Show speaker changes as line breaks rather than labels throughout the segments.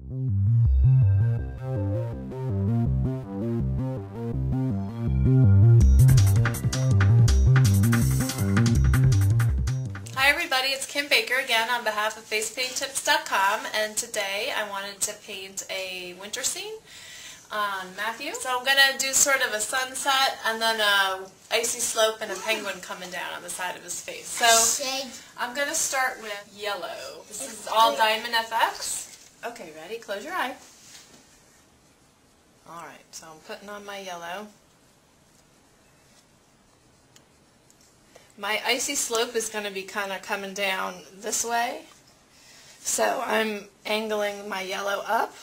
Hi everybody, it's Kim Baker again on behalf of FacePaintTips.com, and today I wanted to paint a winter scene on Matthew. So I'm going to do sort of a sunset and then a icy slope and a penguin coming down on the side of his face. So I'm going to start with yellow. This is all Diamond FX. Okay, ready? Close your eye. Alright, so I'm putting on my yellow. My icy slope is going to be kind of coming down this way, so I'm angling my yellow up.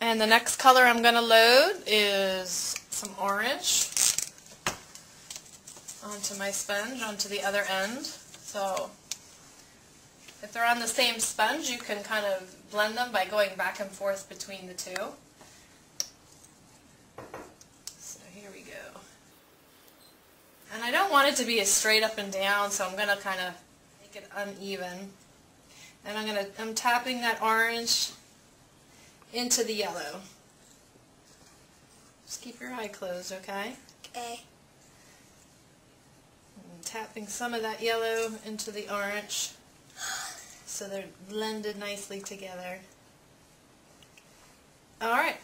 And the next color I'm going to load is some orange onto my sponge, onto the other end. So if they're on the same sponge, you can kind of blend them by going back and forth between the two. And I don't want it to be a straight up and down, so I'm going to kind of make it uneven. And I'm tapping that orange into the yellow. Just keep your eye closed, okay?
Okay.
I'm tapping some of that yellow into the orange so they're blended nicely together. Alright,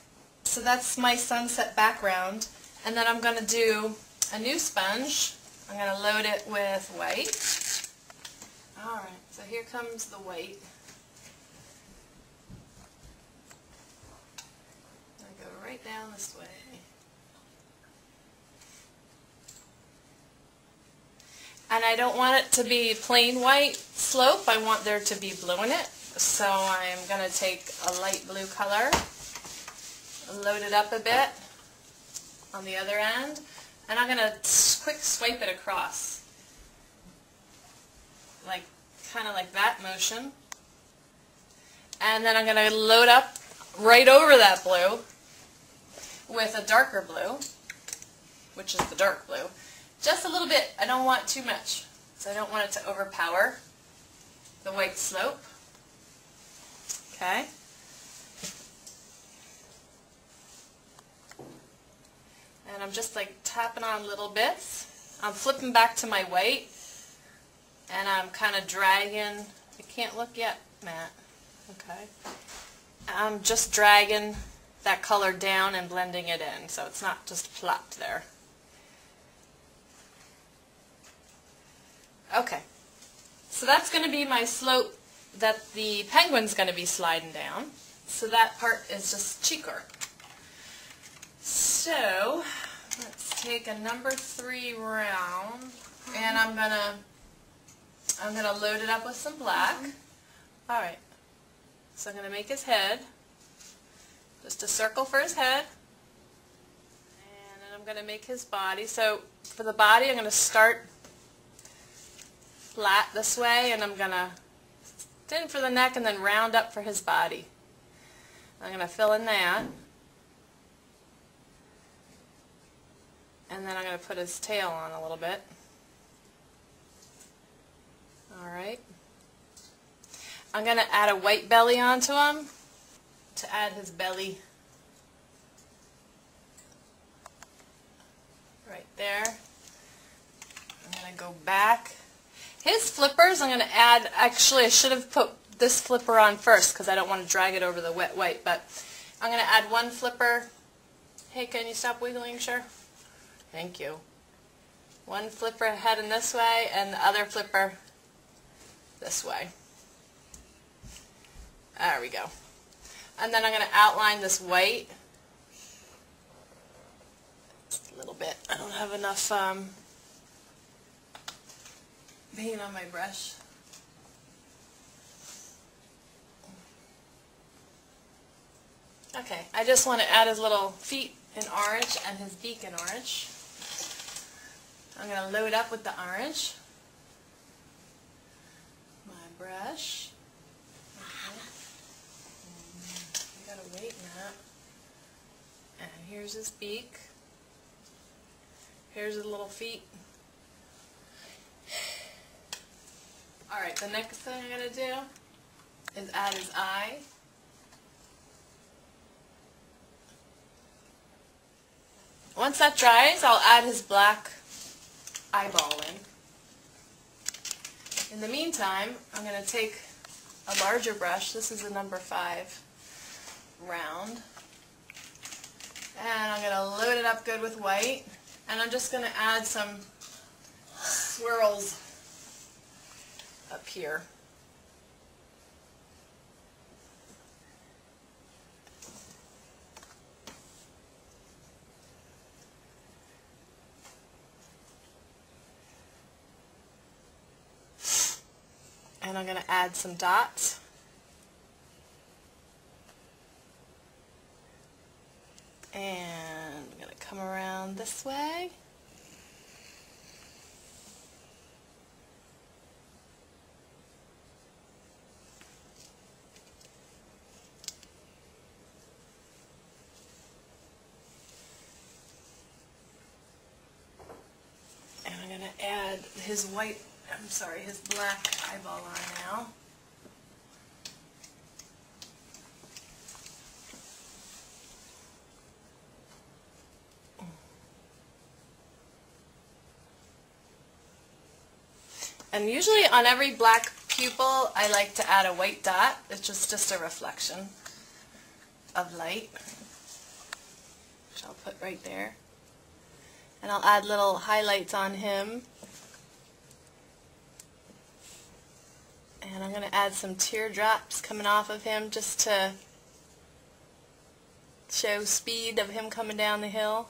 so that's my sunset background. And then I'm going to do a new sponge. I'm going to load it with white. Alright, so here comes the white. I go right down this way. And I don't want it to be plain white slope. I want there to be blue in it. So I'm going to take a light blue color, load it up a bit on the other end. And I'm going to quick swipe it across, kind of like that motion. And then I'm going to load up right over that blue with a darker blue, which is the dark blue. Just a little bit. I don't want too much, so I don't want it to overpower the white slope. Okay. And I'm just tapping on little bits. I'm flipping back to my white, and I'm kind of dragging. You can't look yet, Matt. Okay. I'm just dragging that color down and blending it in, so it's not just plopped there. Okay. So that's going to be my slope that the penguin's going to be sliding down. So that part is just cheek art. So let's take a number 3 round, and I'm gonna load it up with some black. All right. So I'm gonna make his head, just a circle for his head, and then I'm gonna make his body. So for the body, I'm gonna start flat this way, and I'm gonna thin for the neck, and then round up for his body. I'm gonna fill in that. And then I'm going to put his tail on a little bit. Alright. I'm going to add a white belly onto him to add his belly right there. I'm going to go back. His flippers I'm going to add, actually I should have put this flipper on first because I don't want to drag it over the wet white, but I'm going to add one flipper. Hey, can you stop wiggling, sure? Thank you. One flipper heading this way and the other flipper this way. There we go. And then I'm going to outline this white. Just a little bit. I don't have enough paint on my brush. Okay, I just want to add his little feet in orange and his beak in orange. I'm going to load up with the orange. My brush. Okay. You gotta wait in that. And here's his beak. Here's his little feet. Alright, the next thing I'm going to do is add his eye. Once that dries, I'll add his black eyeball in. In the meantime, I'm going to take a larger brush. This is a number 5 round. And I'm going to load it up good with white. And I'm just going to add some swirls up here. And I'm going to add some dots. And I'm going to come around this way. And I'm going to add his his black eyeball on now. And usually on every black pupil I like to add a white dot. It's just a reflection of light, which I'll put right there. And I'll add little highlights on him. And I'm going to add some teardrops coming off of him just to show speed of him coming down the hill.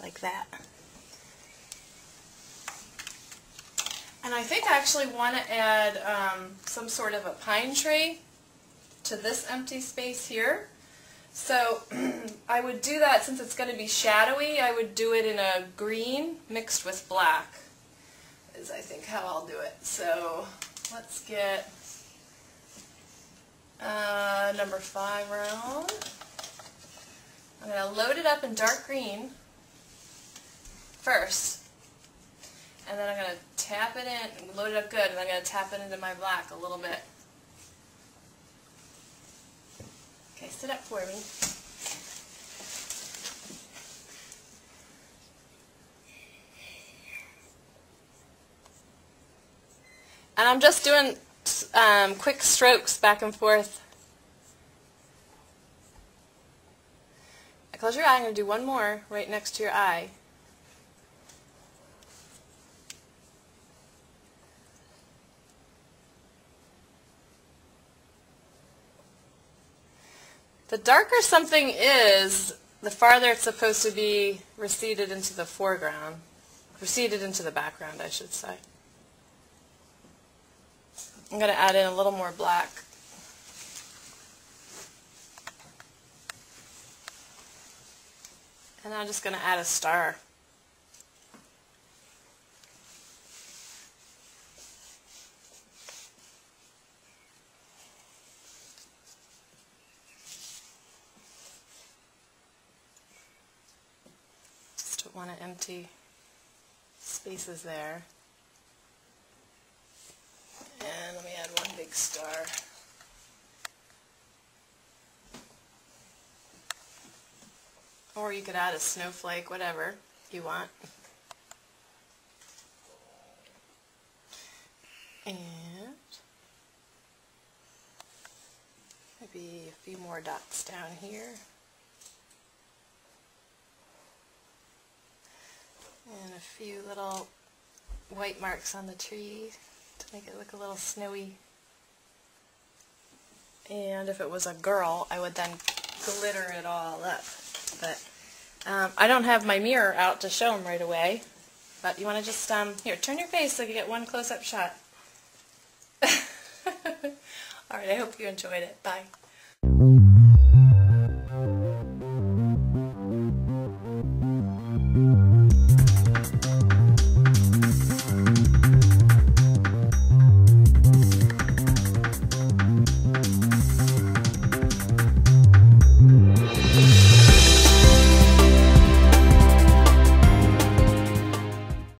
Like that. And I think I actually want to add some sort of a pine tree to this empty space here. So I would do that, since it's going to be shadowy, I would do it in a green mixed with black, is I think how I'll do it. So let's get number 5 round. I'm going to load it up in dark green first, and then I'm going to tap it in, and load it up good, and I'm going to tap it into my black a little bit. Okay, sit up for me. And I'm just doing quick strokes back and forth. Close your eye. I'm going to do one more right next to your eye. The darker something is, the farther it's supposed to be receded into the foreground. Receded into the background, I should say. I'm going to add in a little more black. And I'm just going to add a star. Just don't want to empty spaces there. And let me add one big star. Or you could add a snowflake, whatever you want. And maybe a few more dots down here. And a few little white marks on the tree to make it look a little snowy. And if it was a girl, I would then glitter it all up. But I don't have my mirror out to show them right away. But you want to just, here, turn your face so you get one close-up shot. Alright, I hope you enjoyed it. Bye.